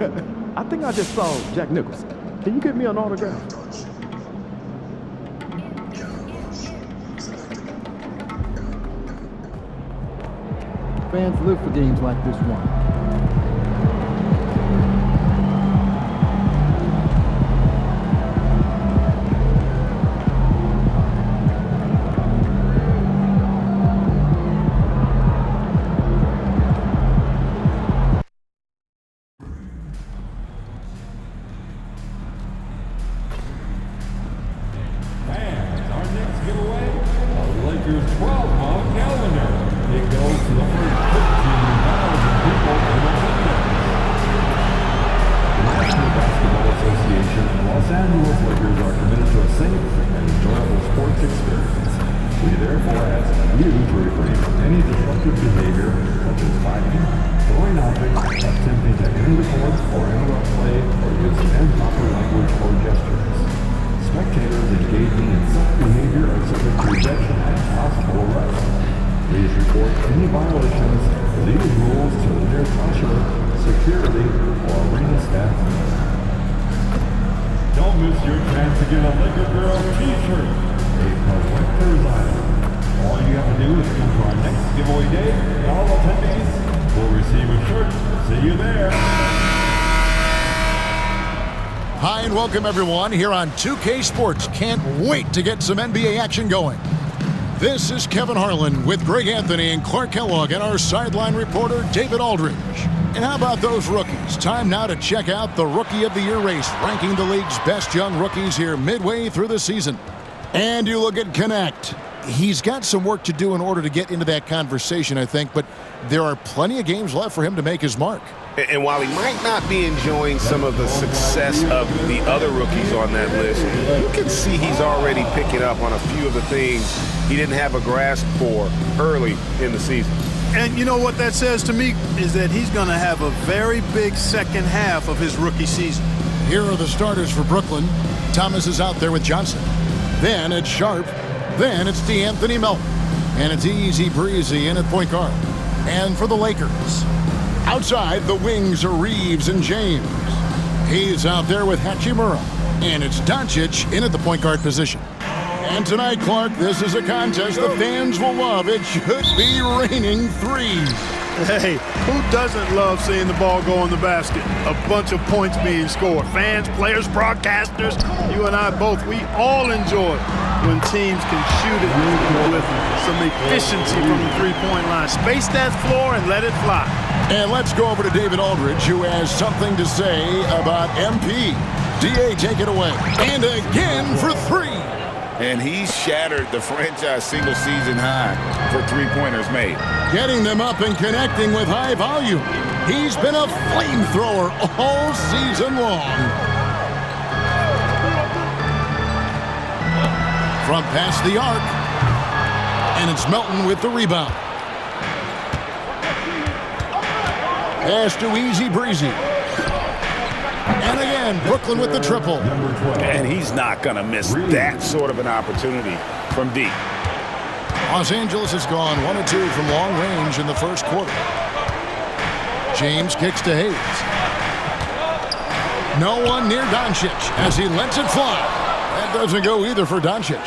I think I just saw Jack Nicholson. Can you get me an autograph? Fans live for games like this one. Hi and welcome everyone here on 2K Sports. Can't wait to get some NBA action going. This is Kevin Harlan with Greg Anthony and Clark Kellogg and our sideline reporter David Aldridge. And how about those rookies? Time now to check out the Rookie of the Year race, ranking the league's best young rookies here midway through the season. And you look at Connect. He's got some work to do in order to get into that conversation, I think, but there are plenty of games left for him to make his mark. And while he might not be enjoying some of the success of the other rookies on that list, you can see he's already picking up on a few of the things he didn't have a grasp for early in the season. And you know what that says to me is that he's going to have a very big second half of his rookie season. Here are the starters for Brooklyn. Thomas is out there with Johnson. Then it's Sharp. Then it's DeAnthony Melton. And it's easy breezy in at point guard. And for the Lakers, outside the wings are Reeves and James. He's out there with Hachimura. And it's Doncic in at the point guard position. And tonight, Clark, this is a contest the fans will love. It should be raining threes. Hey, who doesn't love seeing the ball go in the basket? A bunch of points being scored. Fans, players, broadcasters, you and I both, we all enjoy when teams can shoot it with some efficiency from the three-point line. Space that floor and let it fly. And let's go over to David Aldridge, who has something to say about MP. DA, take it away. And again for three. And he shattered the franchise single-season high for three-pointers made. Getting them up and connecting with high volume. He's been a flamethrower all season long. From past the arc. And it's Melton with the rebound. Pass to Easy Breezy. And again, Brooklyn with the triple. And he's not going to miss that sort of an opportunity from deep. Los Angeles has gone 1 of 2 from long range in the first quarter. James kicks to Hayes. No one near Doncic as he lets it fly. That doesn't go either for Doncic.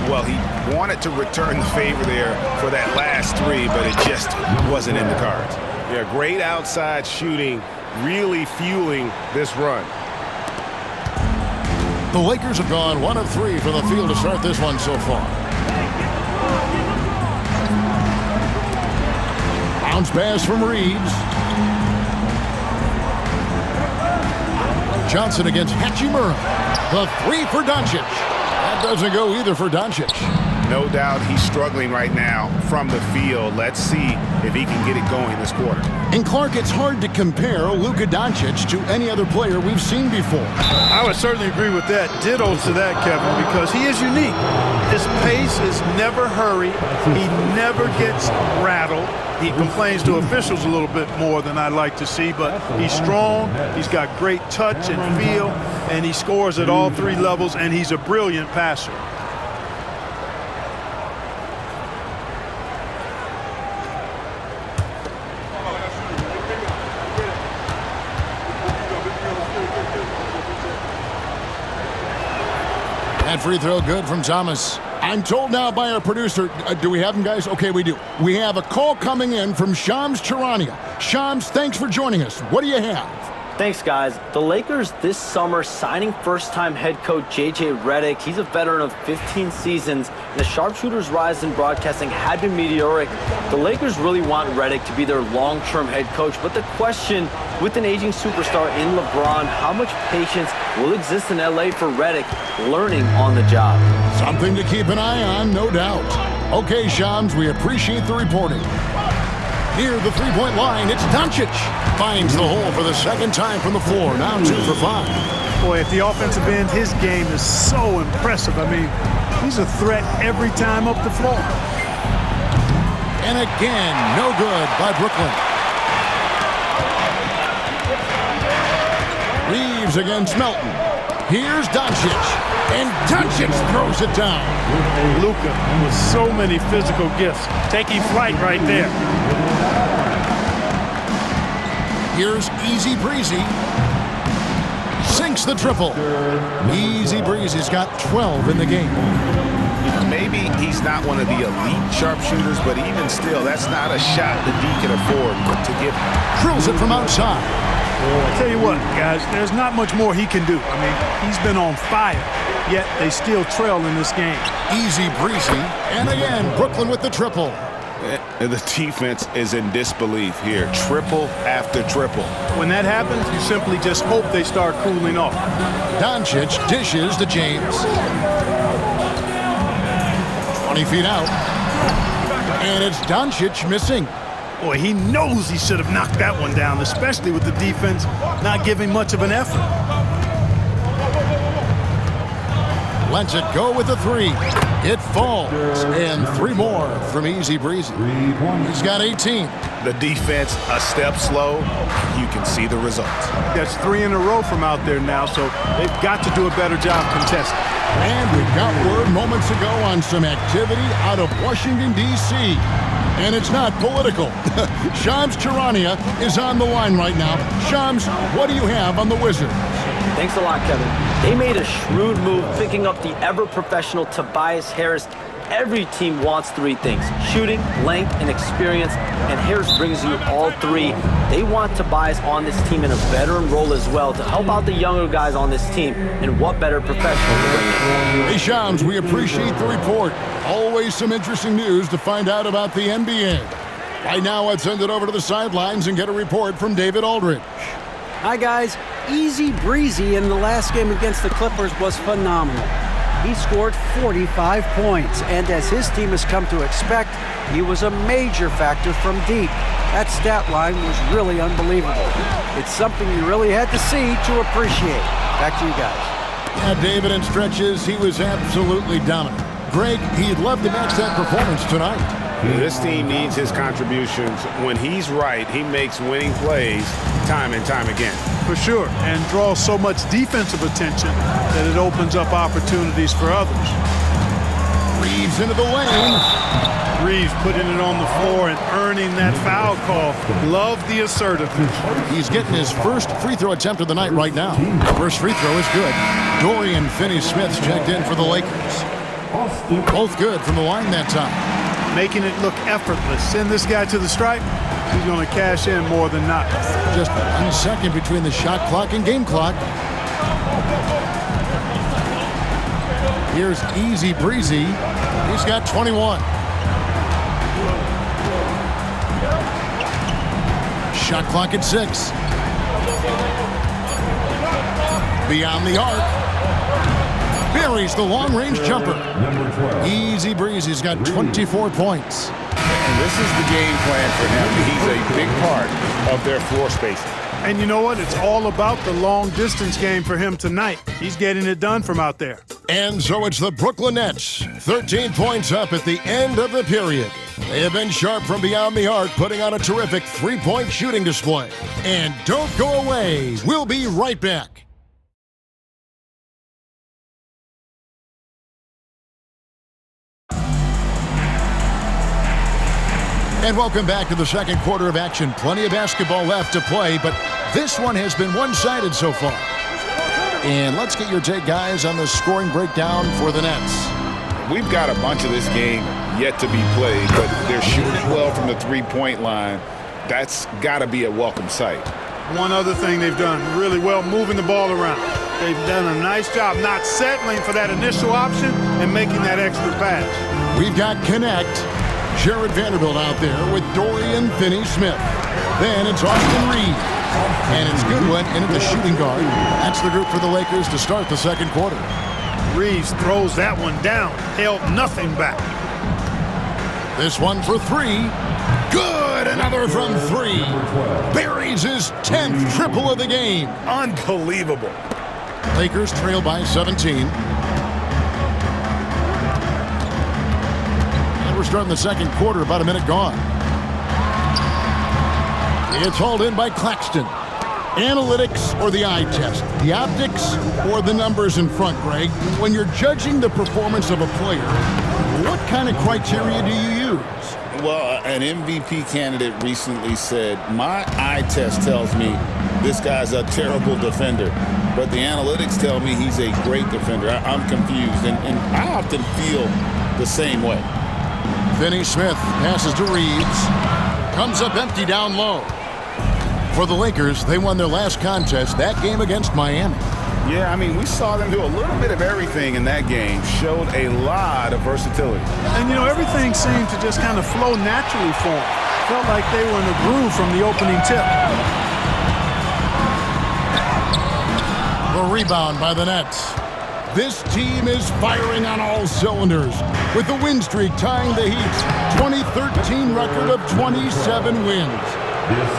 Well, he wanted to return the favor there for that last three, but it just wasn't in the cards. Yeah, great outside shooting, really fueling this run. The Lakers have gone 1 of 3 from the field to start this one so far. Bounce pass from Reeves. Johnson against Hachimura. The three for Doncic. That doesn't go either for Doncic. No doubt he's struggling right now from the field. Let's see if he can get it going this quarter. And Clark, it's hard to compare Luka Doncic to any other player we've seen before. I would certainly agree with that. Ditto to that, Kevin, because he is unique. His pace is never hurried. He never gets rattled. He complains to officials a little bit more than I'd like to see, but he's strong, he's got great touch and feel, and he scores at all three levels, and he's a brilliant passer. That free throw good from Thomas. I'm told now by our producer, do we have him, guys? Okay, we do. We have a call coming in from Shams Charania. Shams, thanks for joining us. What do you have? Thanks, guys. The Lakers this summer signing first-time head coach J.J. Redick. He's a veteran of 15 seasons. And the sharpshooter's rise in broadcasting had been meteoric. The Lakers really want Redick to be their long-term head coach. But the question, with an aging superstar in LeBron, how much patience will exist in L.A. for Redick learning on the job? Something to keep an eye on, no doubt. Okay, Shams, we appreciate the reporting. Near the three-point line, it's Doncic. Finds the hole for the second time from the floor. Now 2 for 5. Boy, at the offensive end, his game is so impressive. I mean, he's a threat every time up the floor. And again, no good by Brooklyn. Reeves against Melton. Here's Doncic. And Doncic throws it down. Luka with so many physical gifts. Taking flight right there. Here's Easy Breezy. Sinks the triple. Easy Breezy's got 12 in the game. Maybe he's not one of the elite sharpshooters, but even still, that's not a shot the D can afford to give. Drills it from outside. I tell you what, guys, there's not much more he can do. I mean, he's been on fire, yet they still trail in this game. Easy Breezy. And again, Brooklyn with the triple. The defense is in disbelief here. Triple after triple. When that happens, you simply just hope they start cooling off. Doncic dishes to James. 20 feet out. And it's Doncic missing. Boy, he knows he should have knocked that one down, especially with the defense not giving much of an effort. Lets it go with a 3. It falls. And 3 more from Easy Breezy. He's got 18. The defense a step slow. You can see the results. That's 3 in a row from out there now, so they've got to do a better job contesting. And we got word moments ago on some activity out of Washington, D.C. And it's not political. Shams Charania is on the line right now. Shams, what do you have on the Wizards? Thanks a lot, Kevin. They made a shrewd move picking up the ever-professional Tobias Harris. Every team wants 3 things: shooting, length, and experience, and Harris brings you all 3. They want Tobias on this team in a veteran role as well to help out the younger guys on this team, and what better professional to bring in? Hey, Shams, we appreciate the report. Always some interesting news to find out about the NBA. Right now, let's send it over to the sidelines and get a report from David Aldridge. Hi, guys. Easy Breezy in the last game against the Clippers was phenomenal. He scored 45 points, and as his team has come to expect, he was a major factor from deep. That stat line was really unbelievable. It's something you really had to see to appreciate. Back to you guys. Yeah, David, in stretches, he was absolutely dominant. Greg, he'd love to match that performance tonight. This team needs his contributions. When he's right, he makes winning plays time and time again. For sure, and draws so much defensive attention that it opens up opportunities for others. Reeves into the lane. Reeves putting it on the floor and earning that foul call. Love the assertiveness. He's getting his first free throw attempt of the night right now. First free throw is good. Dorian Finney-Smith's checked in for the Lakers. Both good from the line that time. Making it look effortless. Send this guy to the stripe, he's going to cash in more than not. Just 1 second between the shot clock and game clock. Here's Easy Breezy. He's got 21. Shot clock at 6. Beyond the arc. Buries the long-range jumper. Easy Breezy's got 24 points. And this is the game plan for him. He's a big part of their floor spacing. And you know what? It's all about the long-distance game for him tonight. He's getting it done from out there. And so it's the Brooklyn Nets, 13 points up at the end of the period. They have been sharp from beyond the arc, putting on a terrific 3-point shooting display. And don't go away. We'll be right back. And welcome back to the second quarter of action. Plenty of basketball left to play, but this one has been one-sided so far. And let's get your take, guys, on the scoring breakdown for the Nets. We've got a bunch of this game yet to be played, but they're shooting well from the three-point line. That's got to be a welcome sight. One other thing they've done really well, moving the ball around. They've done a nice job not settling for that initial option and making that extra pass. We've got Connect, Jared Vanderbilt out there with Dorian Finney-Smith. Then it's Austin Reed. And it's Goodwin in at the shooting guard. That's the group for the Lakers to start the second quarter. Reeves throws that one down, held nothing back. This one for three. Good, another from three. Buries his 10th triple of the game. Unbelievable. Lakers trail by 17. And we're starting the second quarter, about a minute gone. It's hauled in by Claxton. Analytics or the eye test? The optics or the numbers in front, Greg? When you're judging the performance of a player, what kind of criteria do you use? Well, an MVP candidate recently said, my eye test tells me this guy's a terrible defender, but the analytics tell me he's a great defender. I'm confused, and I often feel the same way. Finney-Smith passes to Reeves. Comes up empty down low. For the Lakers, they won their last contest, that game against Miami. Yeah, I mean, we saw them do a little bit of everything in that game. Showed a lot of versatility. And, you know, everything seemed to just kind of flow naturally for them. Felt like they were in a groove from the opening tip. The rebound by the Nets. This team is firing on all cylinders, with the win streak tying the Heat's 2013 record of 27 wins.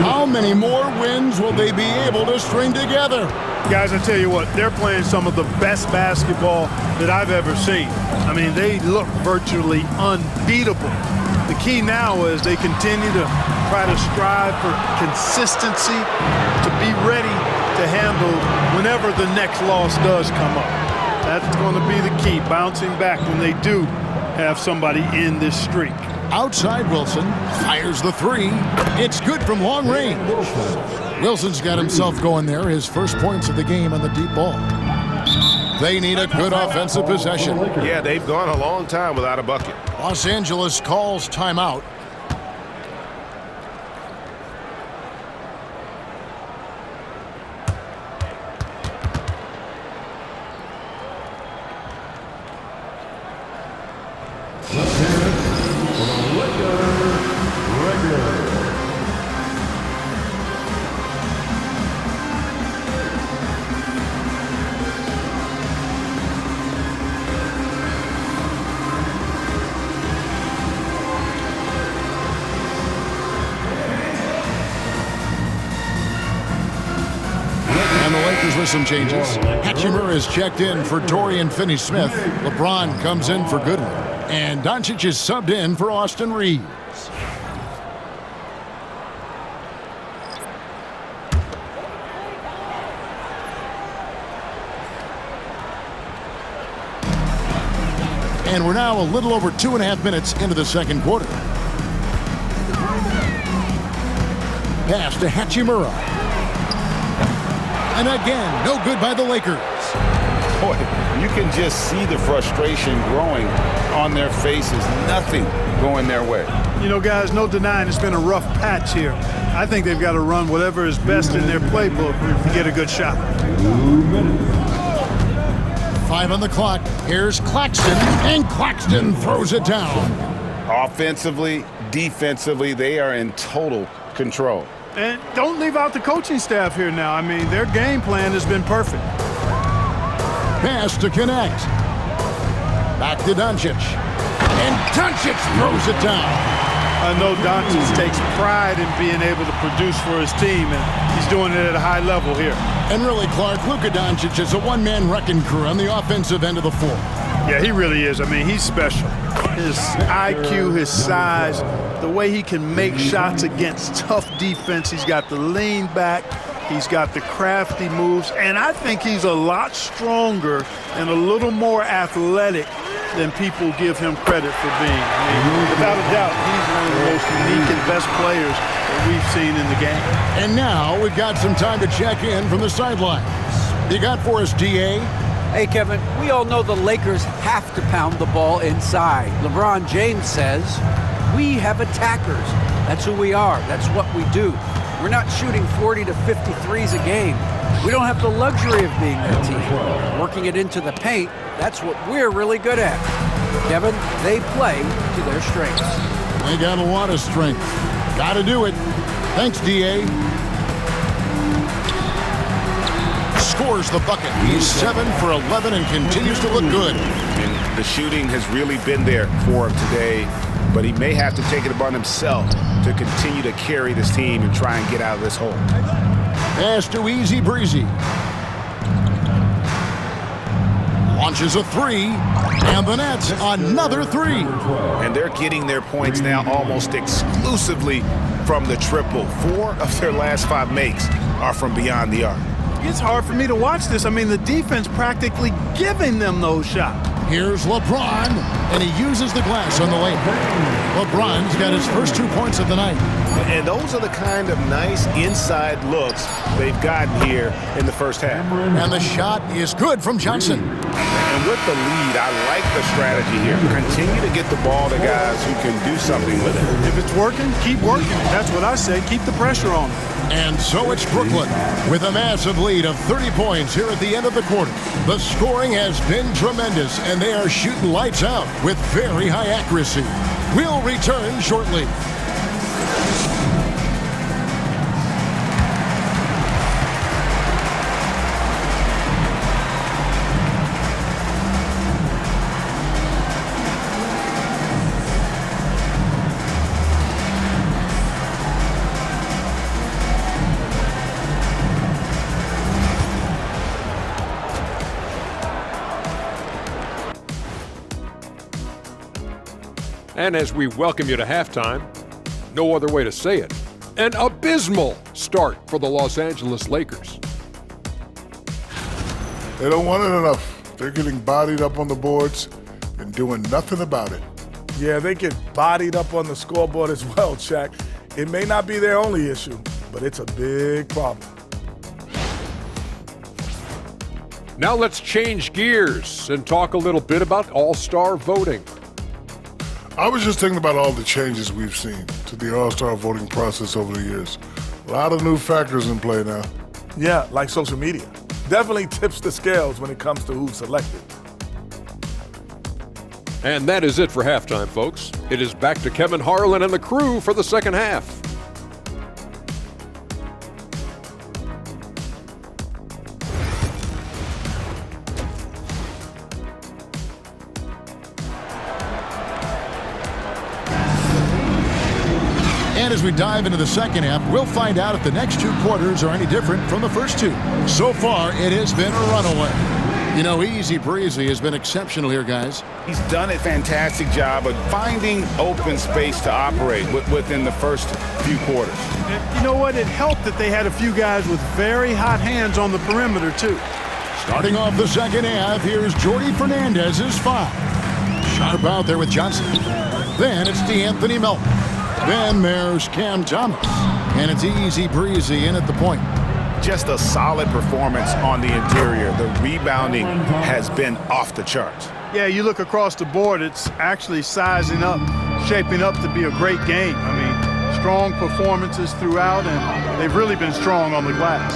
How many more wins will they be able to string together? Guys, I tell you what, they're playing some of the best basketball that I've ever seen. I mean, they look virtually unbeatable. The key now is they continue to try to strive for consistency, to be ready to handle whenever the next loss does come up. That's going to be the key, bouncing back when they do have somebody in this streak. Outside Wilson, fires the three. It's good from long range. Wilson's got himself going there, his first points of the game on the deep ball. They need a good offensive possession. Yeah, they've gone a long time without a bucket. Los Angeles calls timeout. With some changes. Hachimura is checked in for Dorian Finney-Smith. LeBron comes in for Goodwin. And Doncic is subbed in for Austin Reeves. And we're now a little over 2.5 minutes into the second quarter. Pass to Hachimura. And again, no good by the Lakers. Boy, you can just see the frustration growing on their faces. Nothing going their way. You know, guys, no denying it's been a rough patch here. I think they've got to run whatever is best in their playbook to get a good shot. 5 on the clock. Here's Claxton, and Claxton throws it down. Offensively, defensively, they are in total control. And don't leave out the coaching staff here now. I mean, their game plan has been perfect. Pass to Connect. Back to Doncic. And Doncic throws it down. I know Doncic takes pride in being able to produce for his team, and he's doing it at a high level here. And really, Clark, Luka Doncic is a one-man wrecking crew on the offensive end of the floor. Yeah, he really is. I mean, he's special. His IQ, his size, the way he can make shots against tough defense. He's got the lean back. He's got the crafty moves. And I think he's a lot stronger and a little more athletic than people give him credit for being. I mean, without a doubt, he's one of the most unique and best players that we've seen in the game. And now we've got some time to check in from the sidelines. you got for us, D.A.? Hey, Kevin, we all know the Lakers have to pound the ball inside. LeBron James says, we have attackers. That's who we are. That's what we do. We're not shooting 40 to 53s a game. We don't have the luxury of being that team. Working it into the paint, that's what we're really good at. Kevin, they play to their strengths. They got a lot of strength. Got to do it. Thanks, D.A. Scores the bucket. He's 7 for 11 and continues to look good. And the shooting has really been there for him today, but he may have to take it upon himself to continue to carry this team and try and get out of this hole. Pass to Easy Breezy. Launches a 3, and the Nets another 3. And they're getting their points now almost exclusively from the triple. 4 of their last 5 makes are from beyond the arc. It's hard for me to watch this. I mean, the defense practically giving them those shots. Here's LeBron, and he uses the glass on the lane. LeBron's got his first 2 points of the night. And those are the kind of nice inside looks they've gotten here in the first half. And the shot is good from Johnson. And with the lead, I like the strategy here. Continue to get the ball to guys who can do something with it. If it's working, keep working. That's what I say. Keep the pressure on them. And so it's Brooklyn with a massive lead of 30 points here at the end of the quarter. The scoring has been tremendous, and they are shooting lights out with very high accuracy. We'll return shortly. And as we welcome you to halftime, no other way to say it, an abysmal start for the Los Angeles Lakers. They don't want it enough. They're getting bodied up on the boards and doing nothing about it. Yeah, they get bodied up on the scoreboard as well, Shaq. It may not be their only issue, but it's a big problem. Now let's change gears and talk a little bit about All-Star voting. I was just thinking about all the changes we've seen to the All-Star voting process over the years. A lot of new factors in play now. Yeah, like social media. Definitely tips the scales when it comes to who's selected. And that is it for halftime, folks. It is back to Kevin Harlan and the crew for the second half. And as we dive into the second half, we'll find out if the next 2 quarters are any different from the first 2. So far, it has been a runaway. You know, Easy Breezy has been exceptional here, guys. He's done a fantastic job of finding open space to operate within the first few quarters. And you know what? It helped that they had a few guys with very hot hands on the perimeter, too. Starting off the second half, here's Jordy Fernandez's foul. Sharp out there with Johnson. Then it's DeAnthony Melton. Then there's Cam Thomas. And it's Easy Breezy in at the point. Just a solid performance on the interior. The rebounding has been off the charts. Yeah, you look across the board, it's actually sizing up, shaping up to be a great game. I mean, strong performances throughout, and they've really been strong on the glass.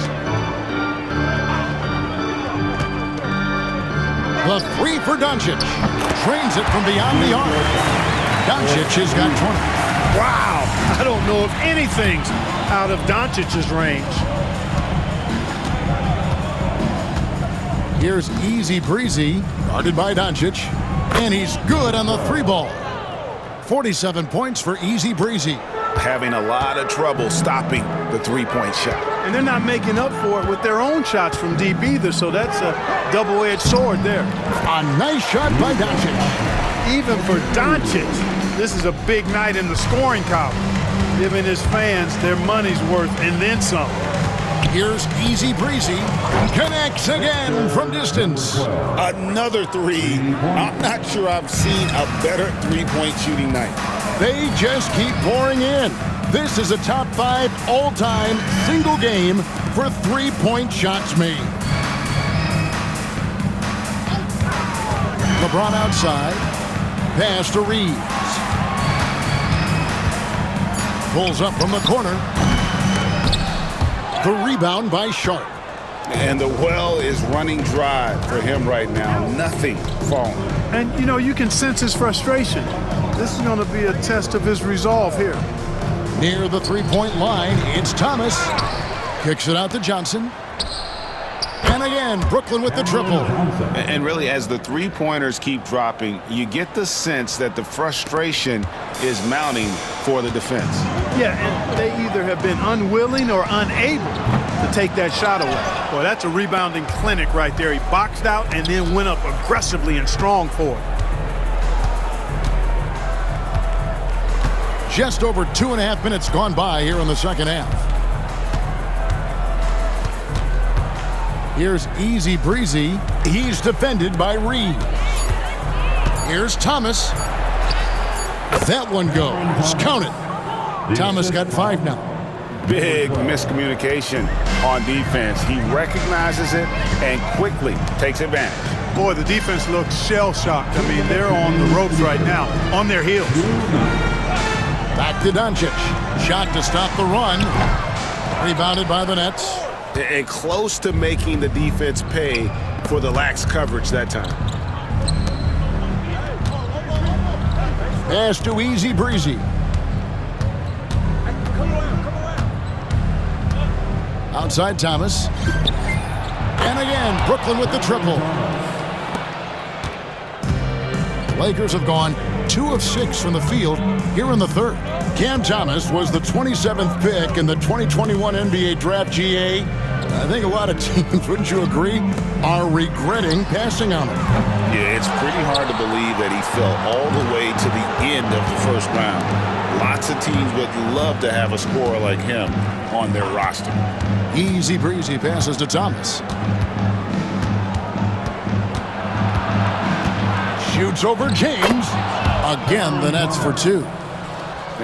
The 3 for Doncic. Drains it from beyond the arc. Doncic has got 20. Wow, I don't know if anything's out of Doncic's range. Here's Easy Breezy, guarded by Doncic, and he's good on the 3 ball. 47 points for Easy Breezy. Having a lot of trouble stopping the 3-point shot. And they're not making up for it with their own shots from deep either, so that's a double-edged sword there. A nice shot by Doncic. Even for Doncic, this is a big night in the scoring column, giving his fans their money's worth and then some. Here's Easy Breezy. Connects again from distance. Another 3. I'm not sure I've seen a better 3-point shooting night. They just keep pouring in. This is a top 5 all-time single game for 3-point shots made. LeBron outside. Pass to Reeves. Pulls up from the corner. The rebound by Sharp. And the well is running dry for him right now. Nothing falling. And, you know, you can sense his frustration. This is going to be a test of his resolve here. Near the three-point line, it's Thomas. Kicks it out to Johnson. And again, Brooklyn with the triple. And really, as the three-pointers keep dropping, you get the sense that the frustration is mounting for the defense. Yeah, and they either have been unwilling or unable to take that shot away. Boy, that's a rebounding clinic right there. He boxed out and then went up aggressively and strong for it. Just over 2.5 minutes gone by here in the second half. Here's Easy Breezy. He's defended by Reeves. Here's Thomas. That one goes. Count it. Thomas got 5 now. Big miscommunication on defense. He recognizes it and quickly takes advantage. Boy, the defense looks shell-shocked. I mean, they're on the ropes right now, on their heels. Back to Doncic. Shot to stop the run. Rebounded by the Nets. And close to making the defense pay for the lax coverage that time. Pass to Easy Breezy. Outside Thomas. And again, Brooklyn with the triple. Lakers have gone 2 of 6 from the field here in the third. Cam Thomas was the 27th pick in the 2021 NBA Draft. GA. I think a lot of teams, wouldn't you agree, are regretting passing on him. Yeah, it's pretty hard to believe that he fell all the way to the end of the first round. Lots of teams would love to have a scorer like him on their roster. Easy Breezy passes to Thomas. Shoots over James. Again, the Nets for 2.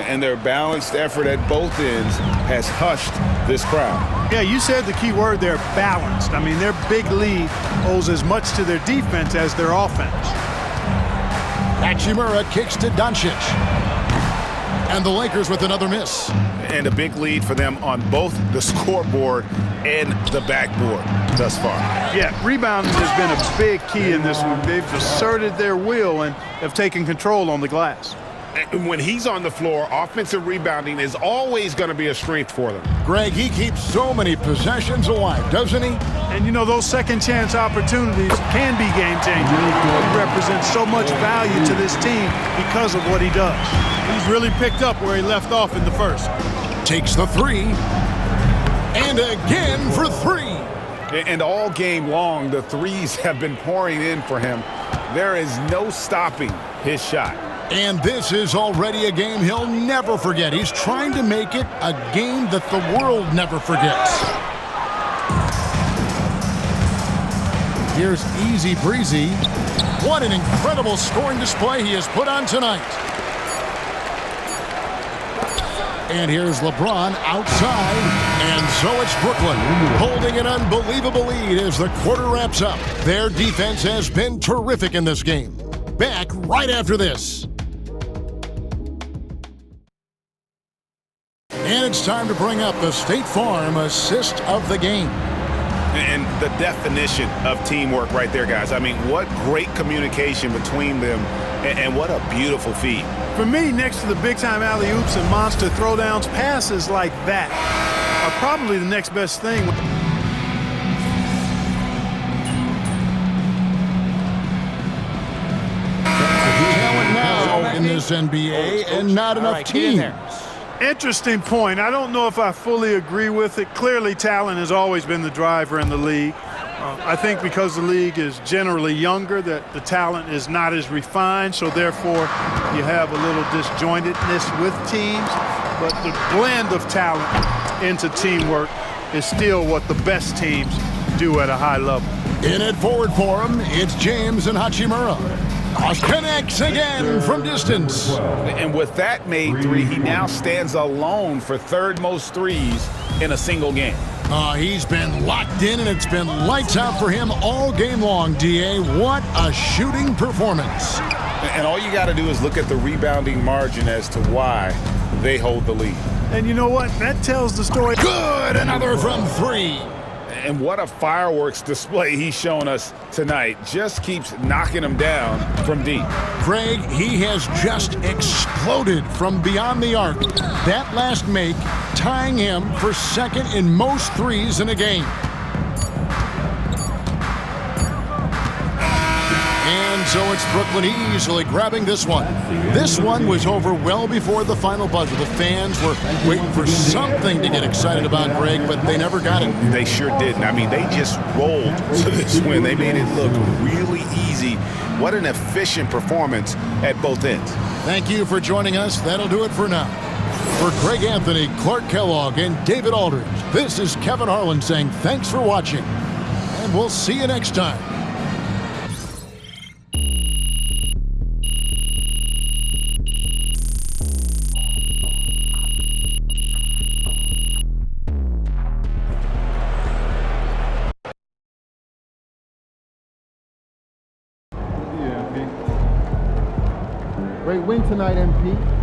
And their balanced effort at both ends has hushed this crowd. Yeah, you said the key word there, balanced. I mean, their big lead owes as much to their defense as their offense. Hachimura kicks to Doncic. And the Lakers with another miss. And a big lead for them on both the scoreboard and the backboard thus far. Yeah, rebounding has been a big key in this one. They've asserted their will and have taken control on the glass. And when he's on the floor, offensive rebounding is always going to be a strength for them. Greg, he keeps so many possessions alive, doesn't he? And you know, those second chance opportunities can be game-changing. He represents so much value to this team because of what he does. He's really picked up where he left off in the first. Takes the 3. And again for 3. And all game long, the threes have been pouring in for him. There is no stopping his shot. And this is already a game he'll never forget. He's trying to make it a game that the world never forgets. Here's Easy Breezy. What an incredible scoring display he has put on tonight. And here's LeBron outside. And so it's Brooklyn holding an unbelievable lead as the quarter wraps up. Their defense has been terrific in this game. Back right after this. And it's time to bring up the State Farm assist of the game. And the definition of teamwork right there, guys. I mean, what great communication between them, and what a beautiful feat. For me, next to the big-time alley-oops and monster throwdowns, passes like that are probably the next best thing. Talent now in this NBA, and not enough teams. Interesting point. I don't know if I fully agree with it. Clearly, talent has always been the driver in the league. I think because the league is generally younger, that the talent is not as refined, so therefore you have a little disjointedness with teams. But the blend of talent into teamwork is still what the best teams do at a high level. In it forward for him, it's James and Hachimura. Connects again from distance. And with that made 3, he now stands alone for third most threes in a single game. He's been locked in, and it's been lights out for him all game long, D.A. What a shooting performance. And all you got to do is look at the rebounding margin as to why they hold the lead. And you know what? That tells the story. Good, another from three. And what a fireworks display he's shown us tonight. Just keeps knocking them down from deep. Greg, he has just exploded from beyond the arc. That last make tying him for second in most threes in a game. And so it's Brooklyn easily grabbing this one. This one was over well before the final buzzer. The fans were waiting for something to get excited about, Greg, but they never got it. They sure didn't. I mean, they just rolled to this win. They made it look really easy. What an efficient performance at both ends. Thank you for joining us. That'll do it for now. For Greg Anthony, Clark Kellogg, and David Aldridge, this is Kevin Harlan saying thanks for watching, and we'll see you next time. Great win tonight, MP.